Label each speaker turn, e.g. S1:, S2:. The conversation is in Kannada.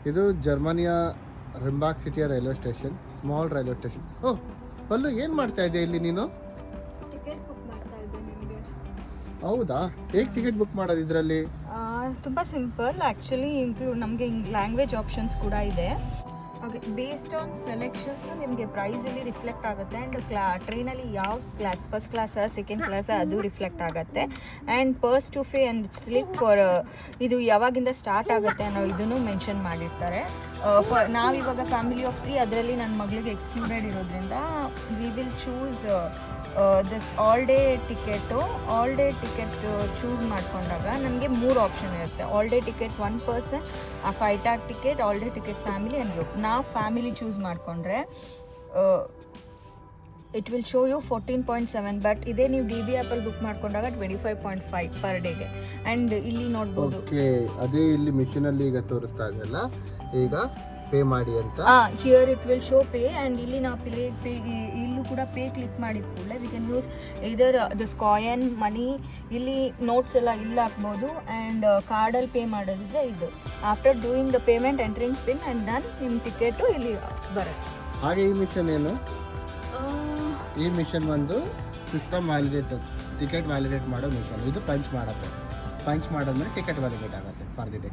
S1: ಇದು ಜರ್ಮನಿಯ ರಿಂಬಾಕ್ ಸಿಟಿಯ railway station, small railway station. Oh ಪಲ್ಲು ಏನು ಮಾಡ್ತಾ ಇದೆ ಇಲ್ಲಿ ನೀನು?
S2: ಟಿಕೆಟ್ ಬುಕ್ ಮಾಡ್ತಾ ಇದ್ದೆ ನಿಮಗೆ.
S1: ಹೌದಾ, ಹೇಗೆ ಟಿಕೆಟ್ ಬುಕ್ ಮಾಡೋದು ಇದರಲ್ಲಿ?
S2: ತುಂಬ ಸಿಂಪಲ್ ಆ್ಯಕ್ಚುಲಿ. ನಮಗೆ ಲ್ಯಾಂಗ್ವೇಜ್ ಆಪ್ಷನ್ಸ್ ಕೂಡ ಇದೆ. ಓಕೆ, ಬೇಸ್ಡ್ ಆನ್ ಸೆಲೆಕ್ಷನ್ಸ್ ನಿಮಗೆ ಪ್ರೈಸಲ್ಲಿ ರಿಫ್ಲೆಕ್ಟ್ ಆಗುತ್ತೆ. ಆ್ಯಂಡ್ ಟ್ರೈನಲ್ಲಿ ಯಾವ class, first class second class ಅದು ರಿಫ್ಲೆಕ್ಟ್ ಆಗುತ್ತೆ. And purse to pay and slip for ಇದು ಯಾವಾಗಿಂದ ಸ್ಟಾರ್ಟ್ ಆಗುತ್ತೆ ಅನ್ನೋ ಇದನ್ನು ಮೆನ್ಷನ್ ಮಾಡಿರ್ತಾರೆ. ನಾವಿವಾಗ ಫ್ಯಾಮಿಲಿ ಆಫ್ 3, ಅದರಲ್ಲಿ ನನ್ನ ಮಗಳಿಗೆ ಎಕ್ಸ್ಕ್ಲೂಡೆಡ್ ಇರೋದ್ರಿಂದ we will choose this all day ticket. All day ticket choose ಮಾಡಿಕೊಂಡಾಗ ನನಗೆ 3 ಆಪ್ಷನ್ ಇರುತ್ತೆ. All day ticket 1 person, 5 tag ticket, all day ticket family and group. ನಾವು ಫ್ಯಾಮಿಲಿ ಚೂಸ್ ಮಾಡಿಕೊಂಡ್ರೆ it will show you 14.7. But ಇದೇ ನೀವು DB ಆ್ಯಪಲ್ಲಿ ಬುಕ್ ಮಾಡ್ಕೊಂಡಾಗ 25.5 ಪರ್ ಡೇಗೆ. ಆ್ಯಂಡ್ ಇಲ್ಲಿ ನೋಡ್ಬೋದು.
S1: ಓಕೆ, ಅದೇ ಇಲ್ಲಿ ಮಿಷಿನಲ್ಲಿ ಈಗ ತೋರಿಸ್ತಾ ಇದೆಯಲ್ಲ, ಈಗ ಪೇ ಮಾಡಿ ಅಂತ.
S2: Here it will show pay. And ಇಲ್ಲಿ ನಾವು ಪೇ ಇಲ್ಲೂ ಕೂಡ ಪೇ ಕ್ಲಿಕ್ ಮಾಡಿದ ಕೂಡಲೇ ವಿ ಕ್ಯಾನ್ ಯೂಸ್ ಇದರ್ ದಿಸ್ ಕಾಯಿನ್, ಮನಿ. ಇಲ್ಲಿ ನೋಟ್ಸ್ ಎಲ್ಲ ಇಲ್ಲಿ ಹಾಕ್ಬೋದು. ಆ್ಯಂಡ್ ಕಾರ್ಡಲ್ಲಿ ಪೇ ಮಾಡೋದಿದ್ರೆ ಇದು. After doing the payment, entering pin and done, ನಿಮ್ಮ ಟಿಕೆಟು ಇಲ್ಲಿ ಬರುತ್ತೆ.
S1: ಹಾಗೆ ಈ ಮಿಷನ್ ಏನು? ಈ ಮಿಷನ್ ಒಂದು ಸಿಸ್ಟಮ್ ವ್ಯಾಲಿಡೇಟ್, ಟಿಕೆಟ್ ವ್ಯಾಲಿಡೇಟ್ ಮಾಡೋ ಮಿಷನ್. ಇದು ಪಂಚ್ ಮಾಡೋದು. ಪಂಚ್ ಮಾಡಿದ್ಮೇಲೆ ಟಿಕೆಟ್ ವ್ಯಾಲಿಡೇಟ್ ಆಗುತ್ತೆ ಫಾರ್ ದಿ ಡೇ.